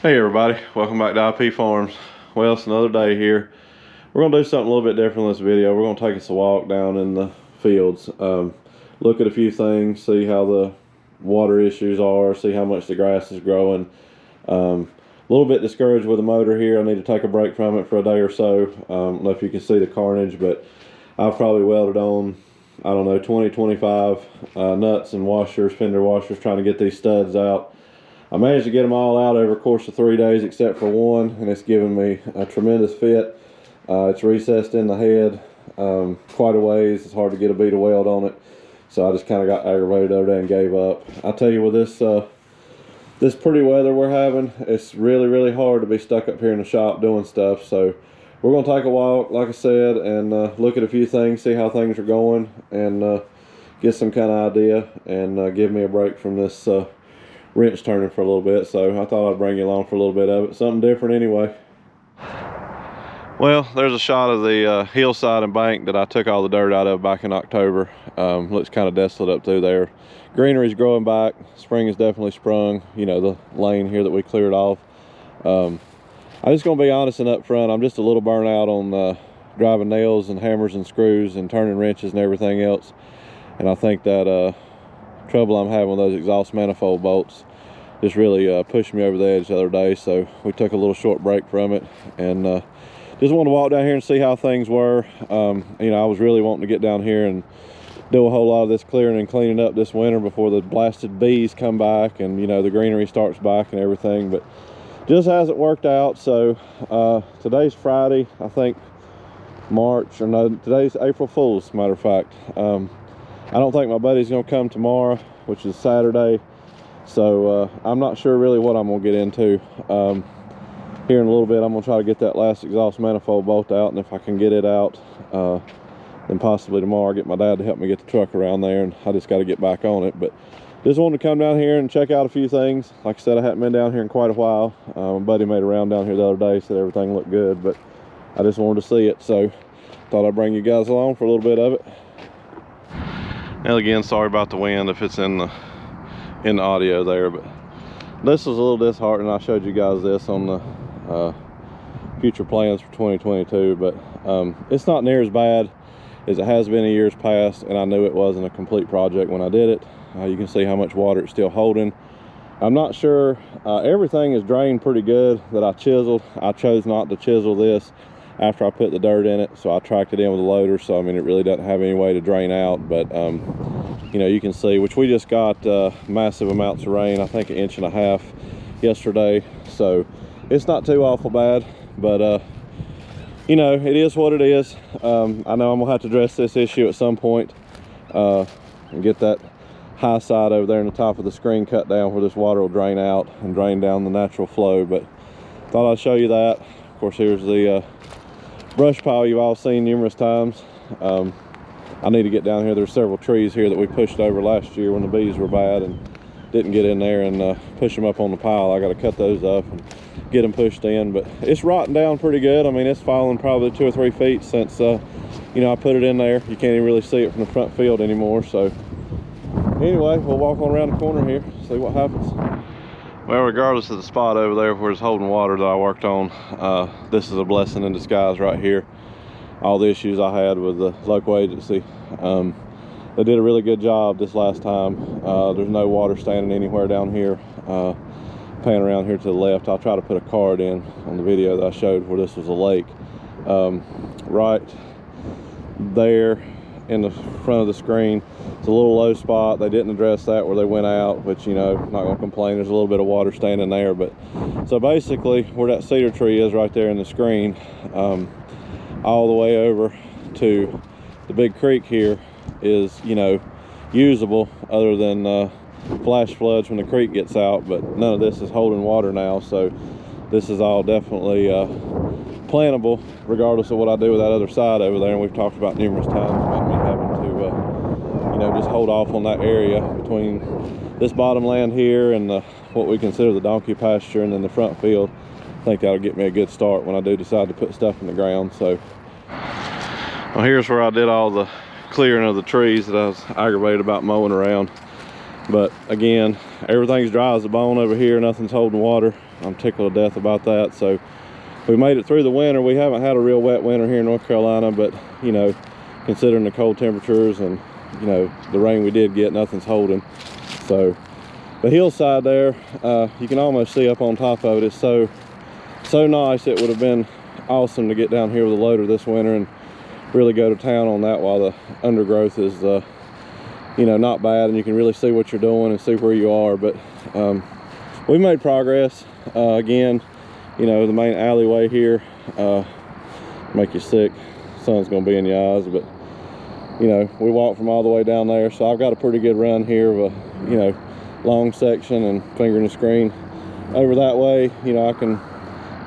Hey everybody, welcome back to IP Farms. Well, it's another day here. We're gonna do something a little bit different in this video. We're gonna take us a walk down in the fields, look at a few things, see how the water issues are, see how much the grass is growing. A little bit discouraged with the motor here. I need to take a break from it for a day or so. I don't know if you can see the carnage, but I've probably welded on, I don't know, 20-25 nuts and washers, fender washers, trying to get these studs out. I managed to get them all out over the course of 3 days except for one, and it's given me a tremendous fit. It's recessed in the head quite a ways. It's hard to get a bead of weld on it, so I just kind of got aggravated over there and gave up. I tell you, with this pretty weather we're having, it's really hard to be stuck up here in the shop doing stuff. So we're going to take a walk, like I said, and look at a few things, see how things are going, and get some kind of idea, and give me a break from this wrench turning for a little bit. So I thought I'd bring you along for a little bit of it, something different anyway. Well, there's a shot of the hillside and bank that I took all the dirt out of back in October. Looks kind of desolate up through there. Greenery's growing back. Spring is definitely sprung. You know, the lane here that we cleared off. I'm just gonna be honest and upfront. I'm just a little burnt out on driving nails and hammers and screws and turning wrenches and everything else. And I think that trouble I'm having with those exhaust manifold bolts just really pushed me over the edge the other day. So we took a little short break from it, and just wanted to walk down here and see how things were. You know, I was really wanting to get down here and do a whole lot of this clearing and cleaning up this winter before the blasted bees come back and, you know, the greenery starts back and everything, but just hasn't worked out. So today's Friday, I think, March, or no, today's April Fool's, as a matter of fact. I don't think my buddy's gonna come tomorrow, which is Saturday. So I'm not sure really what I'm gonna get into. Here in a little bit, I'm gonna try to get that last exhaust manifold bolt out, and if I can get it out, then possibly tomorrow I'll get my dad to help me get the truck around there, and I just got to get back on it. But just wanted to come down here and check out a few things. Like I said, I hadn't been down here in quite a while. My buddy made a round down here the other day, said everything looked good, but I just wanted to see it, so thought I'd bring you guys along for a little bit of it. And again, sorry about the wind if it's in the audio there, but this was a little disheartening. I showed you guys this on the future plans for 2022, but it's not near as bad as it has been in years past, and I knew it wasn't a complete project when I did it. You can see how much water it's still holding. I'm not sure, everything is drained pretty good that I chiseled. I chose not to chisel this after I put the dirt in it, so I tracked it in with a loader. So I mean, it really doesn't have any way to drain out, but you know, you can see, which we just got massive amounts of rain, I think 1.5 inches yesterday, so it's not too awful bad. But you know, it is what it is. I know I'm gonna have to address this issue at some point, and get that high side over there in the top of the screen cut down where this water will drain out and drain down the natural flow. But thought I'd show you that. Of course, here's the brush pile you've all seen numerous times. I need to get down here. There's several trees here that we pushed over last year when the bees were bad and didn't get in there and push them up on the pile. I got to cut those up and get them pushed in, but it's rotting down pretty good. I mean, it's fallen probably 2 or 3 feet since you know, I put it in there. You can't even really see it from the front field anymore. So anyway, we'll walk on around the corner here, see what happens. Well, regardless of the spot over there where it's holding water that I worked on, this is a blessing in disguise right here. All the issues I had with the local agency, they did a really good job this last time. There's no water standing anywhere down here. Pan around here to the left, I'll try to put a card in on the video that I showed where this was a lake. Right there in the front of the screen, it's a little low spot. They didn't address that where they went out, which, you know, not gonna complain. There's a little bit of water standing there. But so basically where that cedar tree is right there in the screen, all the way over to the big creek here is, you know, usable other than flash floods when the creek gets out. But none of this is holding water now, so this is all definitely plantable regardless of what I do with that other side over there. And we've talked about numerous times about me having to you know, just hold off on that area between this bottom land here and what we consider the donkey pasture and then the front field. I think that'll get me a good start when I do decide to put stuff in the ground. So well, here's where I did all the clearing of the trees that I was aggravated about mowing around. But again, everything's dry as a bone over here. Nothing's holding water. I'm tickled to death about that. So we made it through the winter. We haven't had a real wet winter here in North Carolina, but you know, considering the cold temperatures and you know the rain we did get, nothing's holding. So the hillside there, you can almost see up on top of it. It's so nice. It would have been awesome to get down here with a loader this winter and really go to town on that while the undergrowth is you know, not bad, and you can really see what you're doing and see where you are. But we made progress. Again, you know, the main alleyway here, make you sick. Sun's gonna be in your eyes, but you know, we walked from all the way down there, so I've got a pretty good run here of a, you know, long section and fingering the screen. Over that way, you know, I can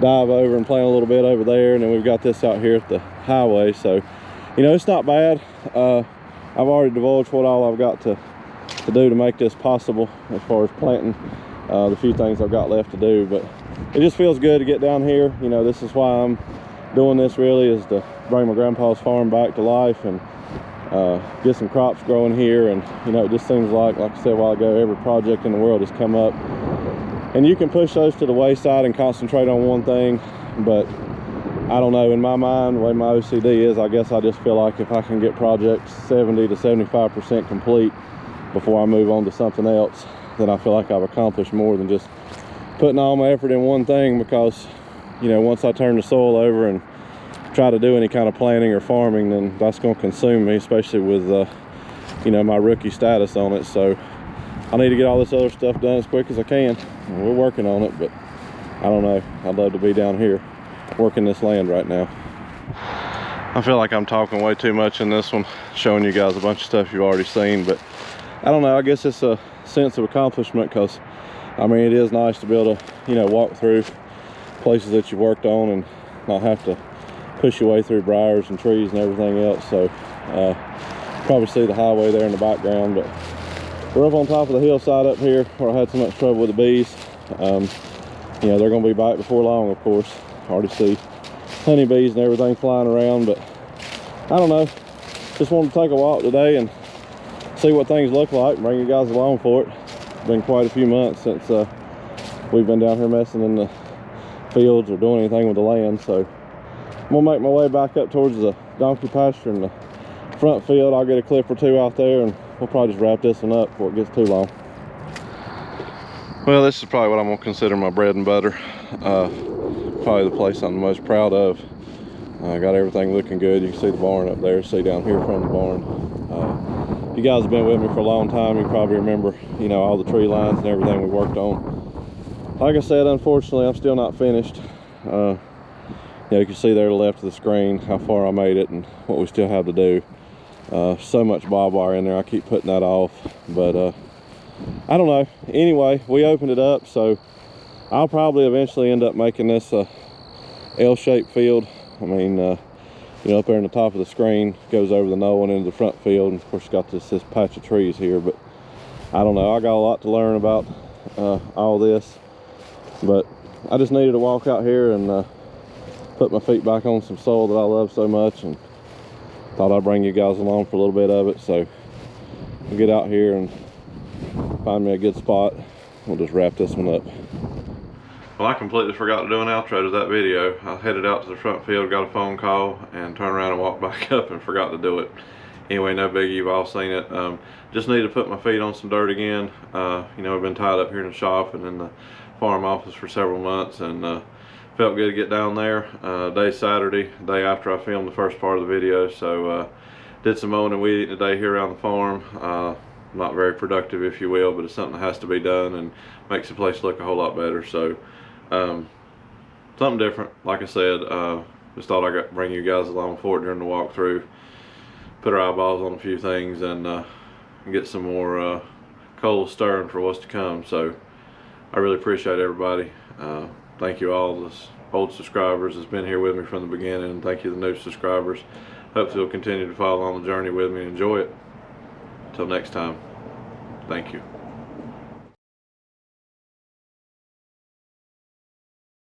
dive over and plant a little bit over there, and then we've got this out here at the highway. So you know, it's not bad. I've already divulged what all I've got to do to make this possible as far as planting the few things I've got left to do. But it just feels good to get down here. You know, this is why I'm doing this, really, is to bring my grandpa's farm back to life and get some crops growing here. And you know, it just seems like I said a while ago, every project in the world has come up, and you can push those to the wayside and concentrate on one thing. But I don't know, in my mind, the way my OCD is, I guess I just feel like if I can get projects 70 to 75% complete before I move on to something else, then I feel like I've accomplished more than just putting all my effort in one thing. Because you know, once I turn the soil over and try to do any kind of planting or farming, then that's going to consume me, especially with you know, my rookie status on it. So I need to get all this other stuff done as quick as I can. And we're working on it, but I don't know, I'd love to be down here working this land right now. I feel like I'm talking way too much in this one, showing you guys a bunch of stuff you've already seen, but I don't know, I guess it's a sense of accomplishment, because I mean, it is nice to be able to, you know, walk through places that you worked on and not have to push your way through briars and trees and everything else. So probably see the highway there in the background, but we're up on top of the hillside up here where I had so much trouble with the bees. You know, they're going to be back before long, of course. I already see honeybees and everything flying around, but I don't know, just wanted to take a walk today and see what things look like and bring you guys along for it. It's been quite a few months since we've been down here messing in the fields or doing anything with the land. So I'm gonna make my way back up towards the donkey pasture in the front field. I'll get a clip or two out there, and we'll probably just wrap this one up before it gets too long. Well, this is probably what I'm gonna consider my bread and butter. Probably the place I'm the most proud of. I got everything looking good. You can see the barn up there, see down here from the barn. You guys have been with me for a long time. You probably remember, you know, all the tree lines and everything we worked on. Like I said, unfortunately, I'm still not finished. You know, you can see there to the left of the screen how far I made it and what we still have to do. So much barbed wire in there, I keep putting that off, but I don't know. Anyway, we opened it up, so I'll probably eventually end up making this a L-shaped field. I mean, you know, up there in the top of the screen goes over the knoll and into the front field, and of course got this patch of trees here. But I don't know, I got a lot to learn about all this, but I just needed to walk out here and put my feet back on some soil that I love so much, and thought I'd bring you guys along for a little bit of it. So we'll get out here and find me a good spot. We'll just wrap this one up. Well, I completely forgot to do an outro to that video. I headed out to the front field, got a phone call, and turned around and walked back up and forgot to do it. Anyway, no biggie, you've all seen it. Just need to put my feet on some dirt again. You know, I've been tied up here in the shop and in the farm office for several months, and felt good to get down there. Day's Saturday, day after I filmed the first part of the video, so did some mowing and weed eating today here around the farm. Not very productive, if you will, but it's something that has to be done and makes the place look a whole lot better. So something different, like I said. Just thought I'd bring you guys along for it during the walkthrough, put our eyeballs on a few things, and get some more coals stirring for what's to come. So I really appreciate everybody. Thank you all the old subscribers that's been here with me from the beginning, and thank you to the new subscribers. Hopefully you'll continue to follow on the journey with me and enjoy it. Until next time, thank you.